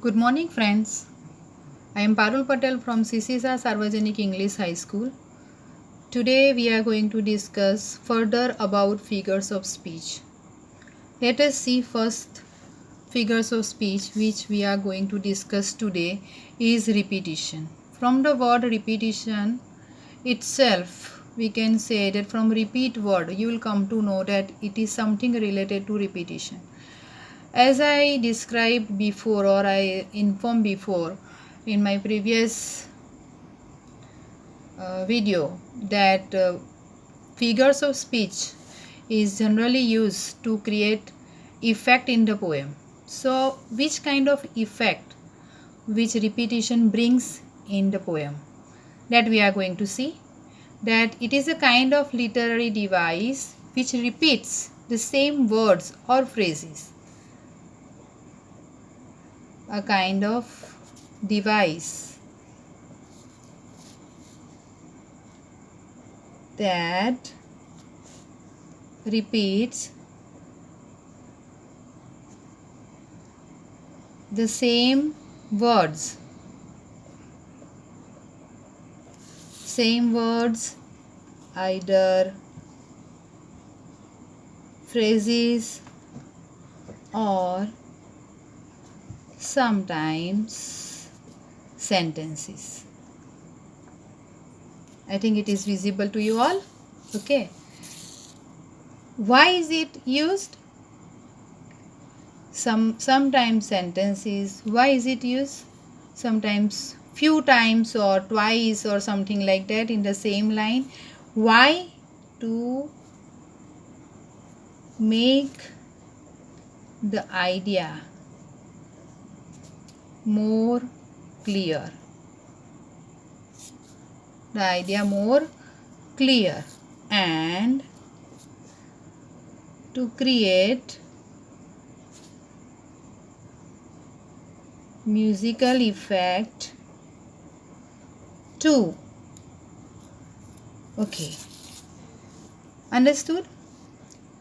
Good morning, friends. I am Parul Patel from CCSA Sarvajanik English High School. Today we are going to discuss further about figures of speech. Let us see first figures of speech which we are going to discuss today is repetition. From the word repetition itself, we can say that from repeat word you will come to know that it is something related to repetition. As I described before or I informed before in my previous video that figures of speech is generally used to create effect in the poem. So which kind of effect which repetition brings in the poem, that we are going to see. That it is a kind of literary device which repeats the same words or phrases. A kind of device that repeats the same words, either phrases or sometimes sentences. I think it is visible to you all. Okay. Why is it used? Sometimes sentences. Why is it used? Sometimes few times or twice or something like that in the same line. Why? To make the idea more clear. The idea more clear and to create musical effect too. Okay. Understood?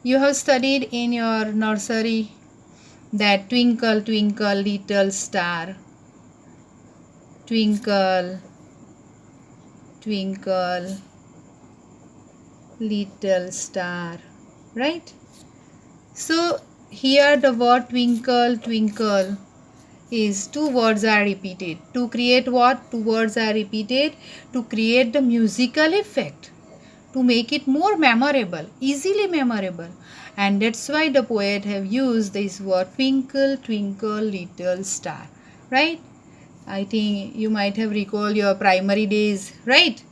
You have studied in your nursery that twinkle, twinkle, little star. Twinkle, twinkle, little star. Right? So here the word twinkle, twinkle is two words are repeated. To create what? Two words are repeated to create the musical effect, to make it more memorable, easily memorable. And that's why the poet have used this word twinkle, twinkle, little star. Right? I think you might have recalled your primary days, right?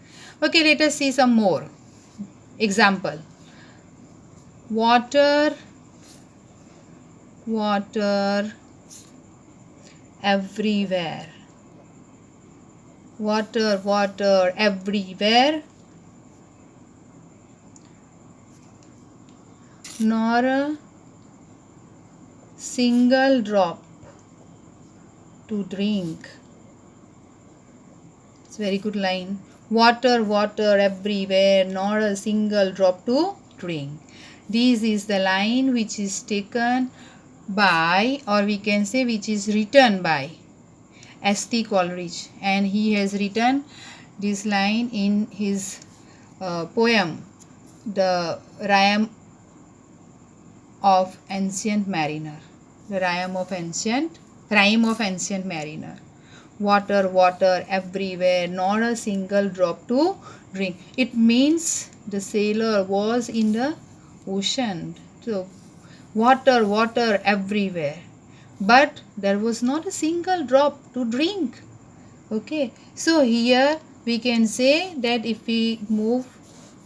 Okay, let us see some more. Example. Water, water everywhere. Water, water everywhere. Nor a single drop to drink. It's a very good line. Water, water everywhere, nor a single drop to drink. This is the line which is taken by, or we can say which is written by S.T. Coleridge, and he has written this line in his poem, The Rime of Ancient Mariner. The Rime of Ancient Mariner. Water, water everywhere, not a single drop to drink. It means the sailor was in the ocean. So, water, water everywhere. But there was not a single drop to drink. Okay. So, here we can say that if we move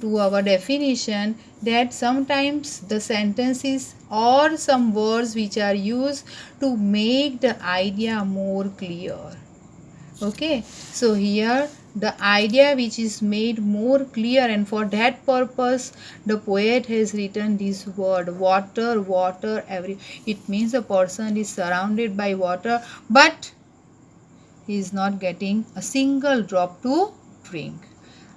to our definition, that sometimes the sentences or some words which are used to make the idea more clear. Okay, so here the idea which is made more clear, and for that purpose the poet has written this word water, water every. It means a person is surrounded by water but he is not getting a single drop to drink.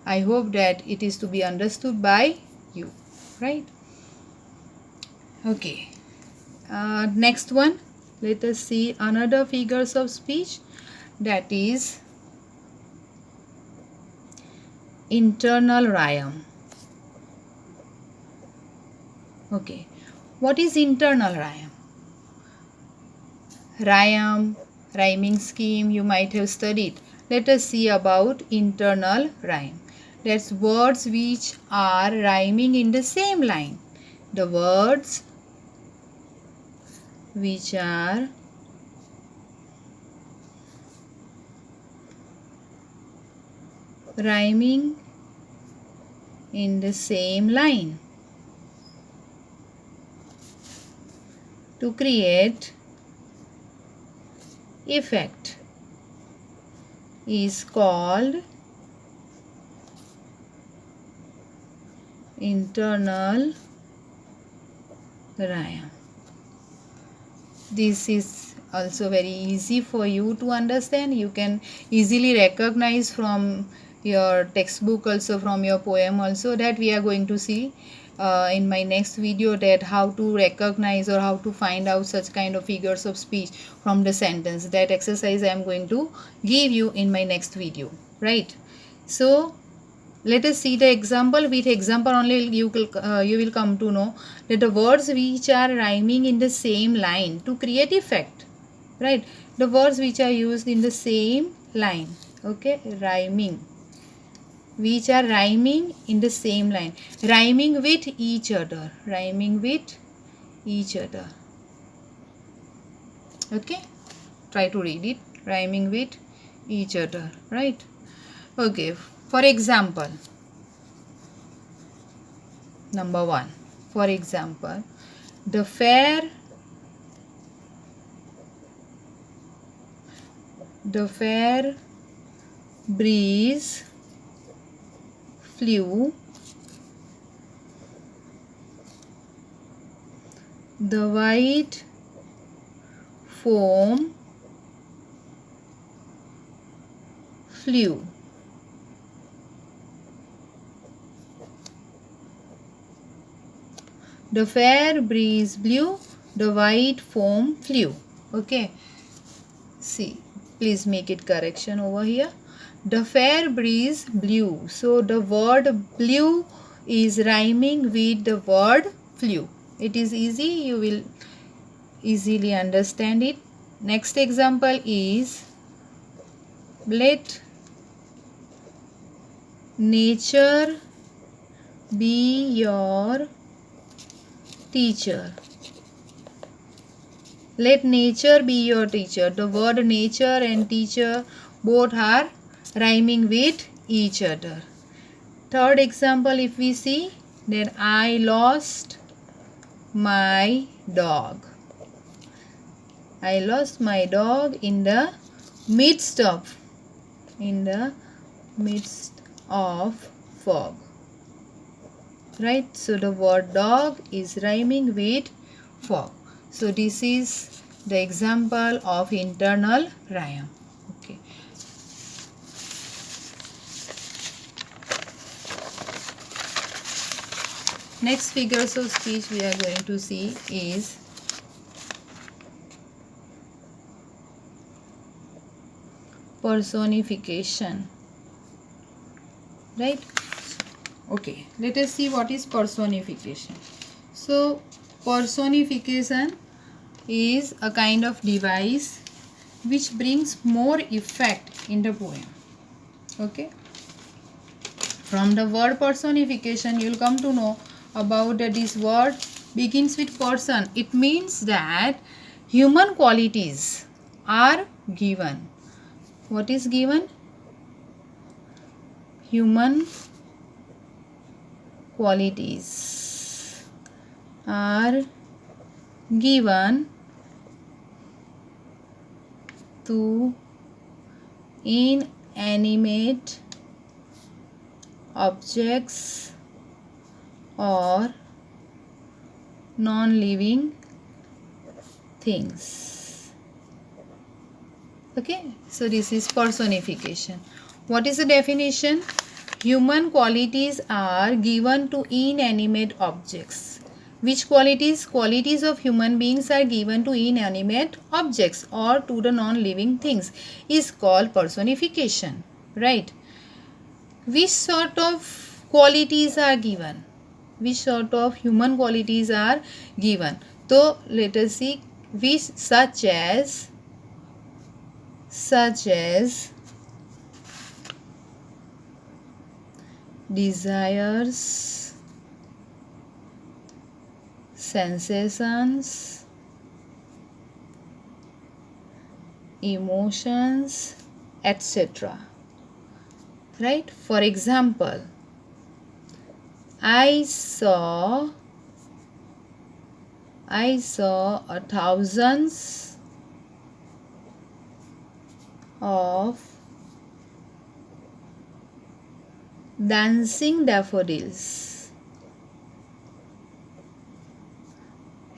I hope that it is to be understood by you, right? Okay. Next one. Let us see another figures of speech, that is internal rhyme. Okay, what is internal rhyme? Rhyming scheme you might have studied. Let us see about internal rhyme. That's words which are rhyming in the same line. The words which are rhyming in the same line. To create effect is called internal rhyme. This is also very easy for you to understand. You can easily recognize from your textbook, also from your poem also, that we are going to see in my next video, that how to recognize or how to find out such kind of figures of speech from the sentence. That exercise I am going to give you in my next video, right? So let us see the example. With example only you will come to know that the words which are rhyming in the same line to create effect, right? The words which are used in the same line, okay, rhyming, which are rhyming in the same line, rhyming with each other, rhyming with each other. Okay, try to read it. Rhyming with each other, right? Okay, for example, number 1, for example, the fair breeze flew, the white foam flew. The fair breeze blew, the white foam flew. Okay, see, please make it correction over here. The fair breeze blew. So the word blew is rhyming with the word flew. It is easy, you will easily understand it. Next example is, let nature be your teacher. Let nature be your teacher. The word nature and teacher both are rhyming with each other. Third example, if we see, then I lost my dog. I lost my dog in the midst of fog. Right? So the word dog is rhyming with fog. So this is the example of internal rhyme. Okay. Next figures of speech we are going to see is personification. Right? Okay, let us see what is personification. So personification is a kind of device which brings more effect in the poem. Okay, from the word personification you will come to know about that this word begins with person. It means that human qualities are given. What is given? Human qualities are given to inanimate objects or non-living things. Okay, so this is personification. What is the definition? Human qualities are given to inanimate objects. Which qualities? Qualities of human beings are given to inanimate objects or to the non-living things is called personification, right? Which sort of qualities are given? Which sort of human qualities are given? So let us see which such as desires, sensations, emotions, etc. Right? For example, I saw a thousands of dancing daffodils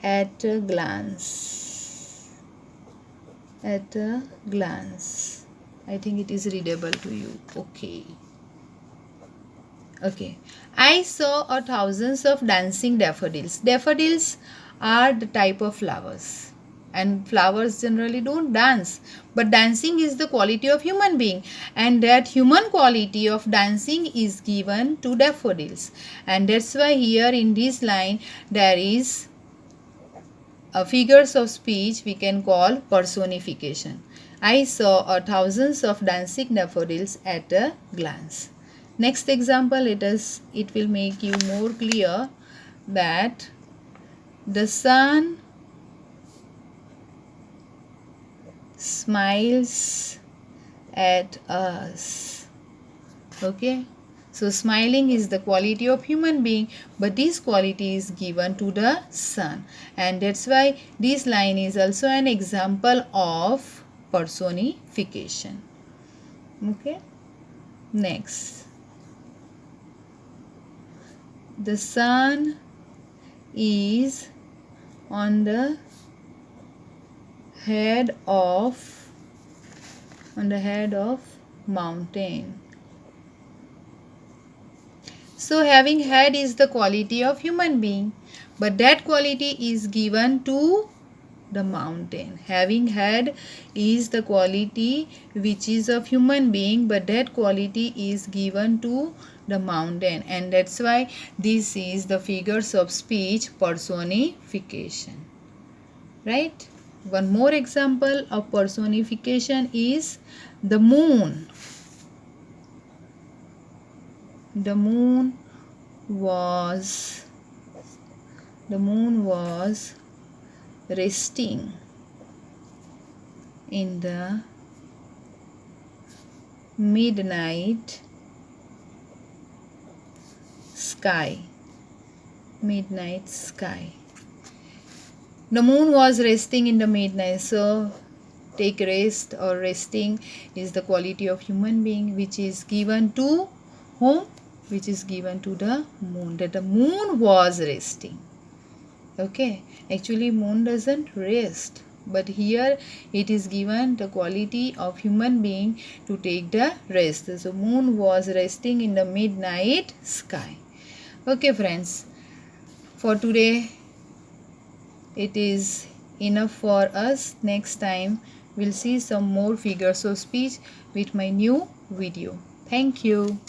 at a glance. At a glance. I think it is readable to you. Okay. I saw a thousands of dancing daffodils. Daffodils are the type of flowers, and flowers generally don't dance, but dancing is the quality of human being, and that human quality of dancing is given to daffodils, and that's why here in this line there is figures of speech we can call personification. I saw a thousands of dancing daffodils at a glance. Next example, it will make you more clear that the sun smiles at us. Okay. So smiling is the quality of human being, but this quality is given to the sun, and that's why this line is also an example of personification. Okay. Next, the sun is on the head of mountain. So having head is the quality of human being, but that quality is given to the mountain. Having head is the quality which is of human being, but that quality is given to the mountain, and that's why this is the figures of speech personification. Right? One more example of personification is the moon. The moon was resting in the midnight sky. The moon was resting in the midnight. So take rest, or resting is the quality of human being which is given to whom? Which is given to the moon, that the moon was resting. Okay, actually moon doesn't rest, but here it is given the quality of human being to take the rest. So moon was resting in the midnight sky. Okay friends, for today it is enough for us. Next time we'll see some more figures of speech with my new video. Thank you.